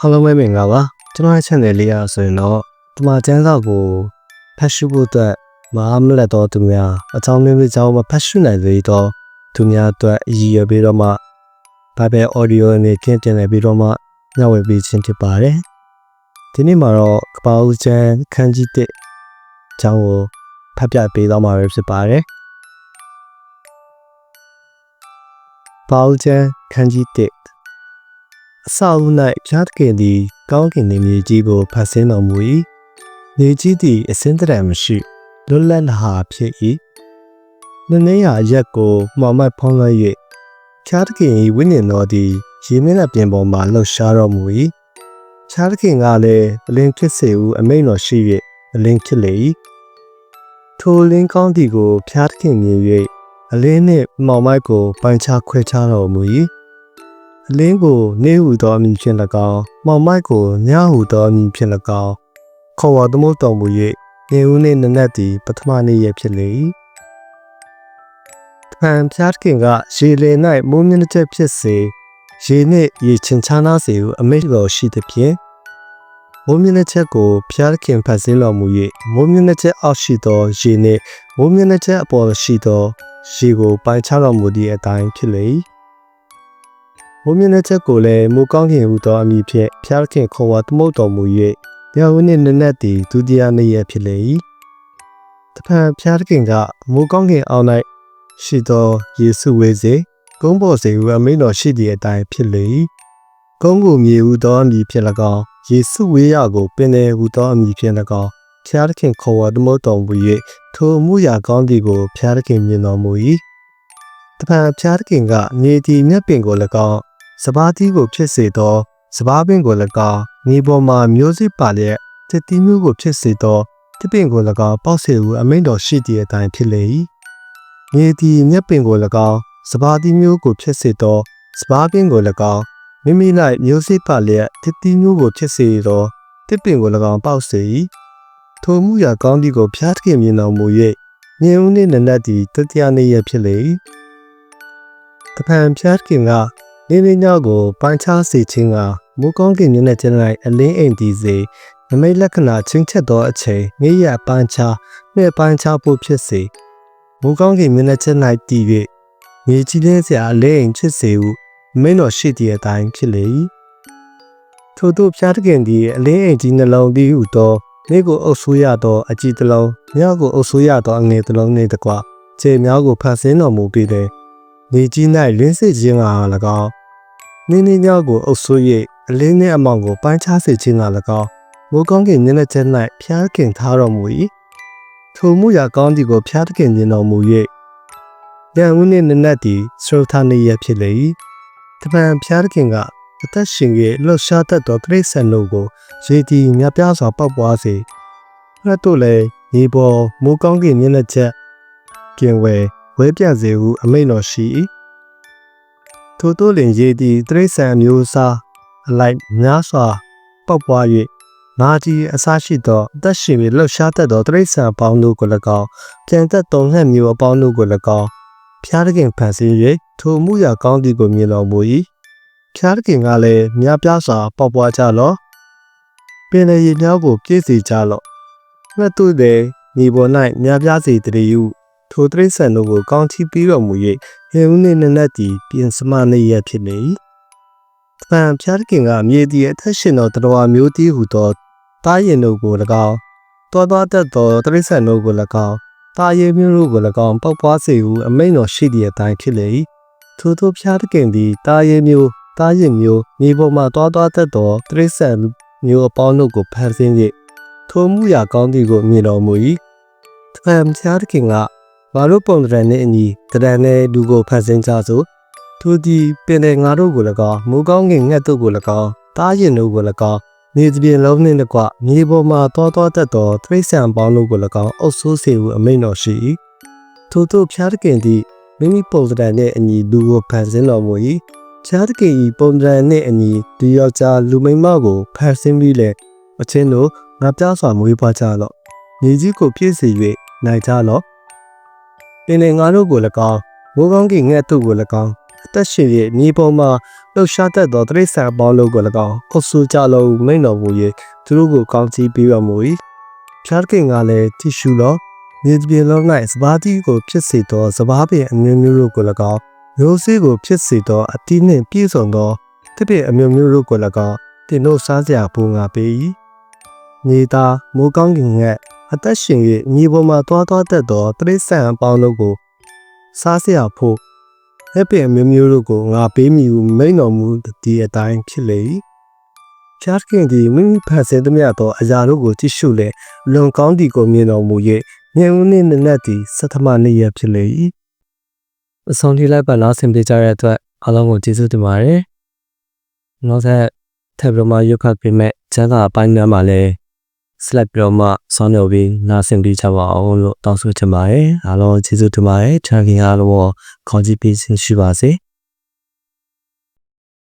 Hello 妹妹噶ပါကျွန်တော်ရဲ့ channel လေးရဆိုရင်တော့ဒီမှာကျန်းစာကိုဖတ်ရှုဖို့အတွက်မအားမလက်တော့သူများအကြောင်းမျိုးမျိုးကြောင့်မဖတ်ရှုနိုင်သေးတော့သူများအတွက်အည်ရပြီးတော့မှဘာပဲ audio နဲ့ကျင်းတင်နေပြီးတော့မှညှဝေပေးခြင်းဖြစ်ပါတယ်ဒီနေ့မှာတော့ကပ္ပဦးကျန်းခန်းကြီးတစ်အကြောင်းကိုဖတ်ပြပေးတော့မှာပဲဖြစ်ပါတယ်ကပ္ပဦးကျန်းခန်းကြီးတစ်အစအဦး၌ဖျားတကယ်သည်ကောင်းကင်နေမြေကြီးကိုဖတ်ဆင်းတော်မူ၏မြေကြီးသည်အစင်းတရံမရှိလွတ်လပ်ဟာဖြစ်၏နည်းနည်းရာအရက်ကိုမှောင်မိုက်ဖုံးလွှဲ၍ဖျားတကယ်၏ဝိညာဉ်တော်သည်ရေမျက်နှာပြင်ပေါ်မှလှုပ်ရှားတော်မူ၏ဖျားတကယ်ကလည်းအလင်းဖြစ်စေဟုအမိန့်တော်ရှိ၍အလင်းဖြစ်လေ၏ထိုလင်းကောင်းသည်ကိုဖျားတကယ်မြင်၍အလင်းနှင့်မှောင်မိုက်ကိုပိုင်းခြားခွဲခြားတော်မူ၏အလင်းကိုနေဟုသောအမည်ဖြင့်၎င်းမှောင်မိုက်ကိုညဟုသောအမည်ဖြင့်၎င်းခေါ်ဝေါ်သမုတ်တော်မူ၍နေဦးနှင့်နနက်သည်ပထမနေ့ရက်ဖြစ်လေ၏တဖန်ဖျားခင်ကရေလေ၌မိုးမျက်နှာချက်ဖြစ်စေရေနှင့်ရေချင်ချားနာစေဟုအမိန့်တော်ရှိသည်ဖြင့်မိုးမျက်နှာချက်ကိုဖျားခင်ဖတ်ဆင်းတော်မူ၍မိုးမျက်နှာချက်အောက်ရှိသောရေနှင့်မိုးမျက်နှာချက်အပေါ်ရှိသောရေကိုပိုင်းခြားတော်မူသည့်အတိုင်းဖြစ်လေ၏မိုးမျက်နှာချက်ကိုလည်းမိုးကောင်းကင်ဟုသောအမည်ဖြင့်ဖျားခင်ခေါ်ဝေါ်သမုတ်တော်မူ၍ညဦးနှင့်နနက်သည်ဒုတိယနေ့ရက်ဖြစ်လေ၏တဖန်ဖျားခင်ကမိုးကောင်းကင်အောက်၌ရှိသောယေစုဝေးစေကုန်းပေါ်စေဟုအမိန့်တော်ရှိသည့်အတိုင်းဖြစ်လေ၏ကုန်းကိုမြေဟုသောအမည်ဖြင့်၎င်းယေစုဝေးရကိုပင်လယ်ဟုသောအမည်ဖြင့်၎င်းဖျားခင်ခေါ်ဝေါ်သမုတ်တော်မူ၍ထိုအမှုရာကောင်းသည်ကိုဖျားခင်မြင်တော်မူ၏တဖန်ဖျားခင်ကမြေသည်မြက်ပင်ကို၎င်းစပါးသီးကိုဖြစ်စေသောစပါးပင်ကို၎င်းမြေပေါ်မှမျိုးစိပါလျက်တစ်သီးမျိုးကိုဖြစ်စေသောတစ်ပင်ကို၎င်းပေါက်စေဟုအမိန့်တော်ရှိသည့်အတိုင်းဖြစ်လေ၏မြေသည်မြက်ပင်ကို၎င်းစပါးသီးမျိုးကိုဖြစ်စေသောစပါးပင်ကို၎င်းမိမိ၌မျိုးစိပါလျက်တစ်သီးမျိုးကိုဖြစ်စေသောတစ်ပင်ကို၎င်းပေါက်စေ၏ထိုမှုရာကောင်းသည်ကိုဖျားခင်မြင်တော်မူ၍မြင်ဦးနှင့်နနက်သည်တတိယနေ့ရက်ဖြစ်လေ၏တဖန်ဖျားခင်ကနေနေညကိုပိုင်းခြားစေခြင်းကမိုးကောင်းကင်မျက်နှာချင်း၌အလင်းအိမ်တည်စေနမိတ်လက္ခဏာချင်းချက်သောအချိန်နေ့ရက်ပိုင်းခြားနှစ်ပိုင်းခြားဖို့ဖြစ်စေမိုးကောင်းကင်မျက်နှာချင်း၌တည်၍မြေကြီးလင်းစရာအလင်းအိမ်ဖြစ်စေဟုမိန့်တော်ရှိသည့်အတိုင်းဖြစ်လေ၏ထို့သို့ဖျားတခင်သည်အလင်းအိမ်ကြီးနှလုံးတည်ဟုသောနေ့ကိုအုပ်ဆိုးရသောအကြည်တစ်လုံးညကိုအုပ်ဆိုးရသောအငယ်တစ်လုံးနှင့်တကွခြေများကိုဖန်ဆင်းတော်မူပြီးတဲ့မြေကြီး၌လင်းစေခြင်းက၎င်းနေနေညကိုအုပ်ဆိုး၍အလင်းနှင့်အမောင်ကိုပိုင်းခြားစေခြင်းက၎င်းမိုးကောင်းကင်မျက်နှာချက်၌ဖျားခင်ထားတော်မူ၏ထိုမှုရာကောင်းသည်ကိုဖျားခင်မြင်တော်မူ၍ညဦးနှင့်နနက်သည်စရုထာနေရဖြစ်လေ၏တပံဖျားခင်ကအသက်ရှင်၍လှုပ်ရှားတတ်သောတိရစ္ဆာန်တို့ကိုရေတီများပြားစွာပေါက်ပွားစေရတ်တို့လည်းမြေပေါ်မိုးကောင်းကင်မျက်နှာချက်ကင်ဝဲဝဲပြန့်စေဟုအမိန့်တော်ရှိ၏ထို့သောလင်ရေသည်တိရစ္ဆာန်မျိုးအစားအလိုက်များစွာပေါက်ပွား၍နာကြီးအစားရှိသောအသက်ရှင်၍လှုပ်ရှားတတ်သောတိရစ္ဆာန်အပေါင်းတို့ကို၎င်းပြန်သက်သောငှက်မျိုးအပေါင်းတို့ကို၎င်းဖျားခင်ဖန်ဆင်း၍ထိုမှုရာကောင်းသည်ကိုမြင်တော်မူ၏ဖျားခင်ကလည်းများပြားစွာပေါက်ပွားကြလော့ပင်လေရေများကိုပြည့်စေကြလော့ငှက်တို့သည်မြေပေါ်၌များပြားစေတည်းဟုထိုတိရစ္ဆာန်တို့ကိုကောင်းချီးပေးတော်မူ၍ဟေဦးနှင့်နနက်သည်ပြင်စမနေရဖြစ်လေ၏တဖန်ဖျားခင်ကမြေသည်အသက်ရှင်သောတရဝမျိုးတည်းဟုသောတားရင်တို့ကို၎င်းတောသွားတတ်သောတိရစ္ဆာန်တို့ကို၎င်းတားရဲမျိုးတို့ကို၎င်းပေါက်ပွားစေဟုအမိန့်တော်ရှိသည့်အတိုင်းဖြစ်လေ၏ထို့သောဖျားခင်သည်တားရဲမျိုးတားရင်မျိုးမြေပေါ်မှတောသွားတတ်သောတိရစ္ဆာန်မျိုးအပေါင်းတို့ကိုဖန်ဆင်း၍ထိုမှုရာကောင်းသည်ကိုမြင်တော်မူ၏တဖန်ဖျားခင်ကငါတို့ပုံသဏ္ဍာန်နှင့်အညီသဏ္ဍာန်နှင့်လူကိုဖန်ဆင်းကြစို့ထိုသည်ပင်တဲ့ငါတို့ကို၎င်းမိုးကောင်းကင်ငှက်တို့ကို၎င်းတားရင်တို့ကို၎င်းမြေပြင်လုံးနှင့်တကွမြေပေါ်မှတောတတ်သောတိရစ္ဆာန်ပေါင်းတို့ကို၎င်းအုပ်ဆိုးစေဟုအမိန့်တော်ရှိ၏ထို့သို့ဖျားခင်သည်မိမိပုံသဏ္ဍာန်နှင့်အညီလူကိုဖန်ဆင်းတော်မူ၏ဖျားခင်၏ပုံသဏ္ဍာန်နှင့်အညီဒီယောက်ျားလူမိန်းမကိုဖန်ဆင်းပြီးလေအချင်းတို့ငါပြားစွာမွေးဖွားကြလော့မြေကြီးကိုပြည့်စေ၍နိုင်ကြလော့ပင်လေငါတို့ကို၎င်းမိုးကောင်းကင်ငှက်တို့ကို၎င်းအသက်ရှင်၍မြေပေါ်မှ လှုပ်ရှားတတ်သောတိရစ္ဆာန်အပေါင်းတို့ကို၎င်းအုပ်စုကြလုံးမိန်တော်မူ၍သူတို့ကိုကောင်းချီးပေးတော်မူ၏ဖျားသခင်ကလည်းကြည့်ရှုလောမြေပြင်လုံး၌စပါးတီးကိုဖြစ်စေသောစပါးပင်အမျိုးမျိုးတို့ကို၎င်းမျိုးစေ့ကိုဖြစ်စေသောအတီးနှင့်ပြည့်စုံသောတစ်ပင်အမျိုးမျိုးတို့ကို၎င်းတင်တို့စားစရာဖို့ငါပေး၏မြေသားမိုးကောင်းကင်ငှက်အသက်ရှင်၍မြေပေါ်မှတွားတတ်သောတိရစ္ဆာန်အပေါင်းတို့ကိုစားစရာဖို့လက်ပင်အမျိုးမျိုးတို့ကိုငါပေးမည်ဟုမိန့်တော်မူသည့်အတိုင်းဖြစ်လေ၏ဖျားသခင်သည်မိမိဖန်ဆင်းသမျှသောအရာတို့ကိုကြည့်ရှုလေလွန်ကောင်းသည်ကိုမြင်တော်မူ၍ဉာဏ်ဦးနှင့်နက်သည်သတ္တမနေ့ရက်ဖြစ်လေ၏အဆုံးထိလိုက်ပါနားဆင်ပေးကြတဲ့အတွက်အားလုံးကိုကျေးဇူးတင်ပါတယ်နောက်ထပ်ပြီးမှရုပ်ခတ်ပေးမဲ့ကျမ်းစာအပိုင်းများမှာလည်းဆက်လက်ပြီးမှဆောင်းနေပြီးနားဆင်ပေးကြပါအောင်လို့တောင်းဆိုချင်ပါတယ်အားလုံးကျေးဇူးတင်ပါတယ်ချမ်းခင်အားလုံးကိုခေါင်းကြည့်ပေးရှိပါစေ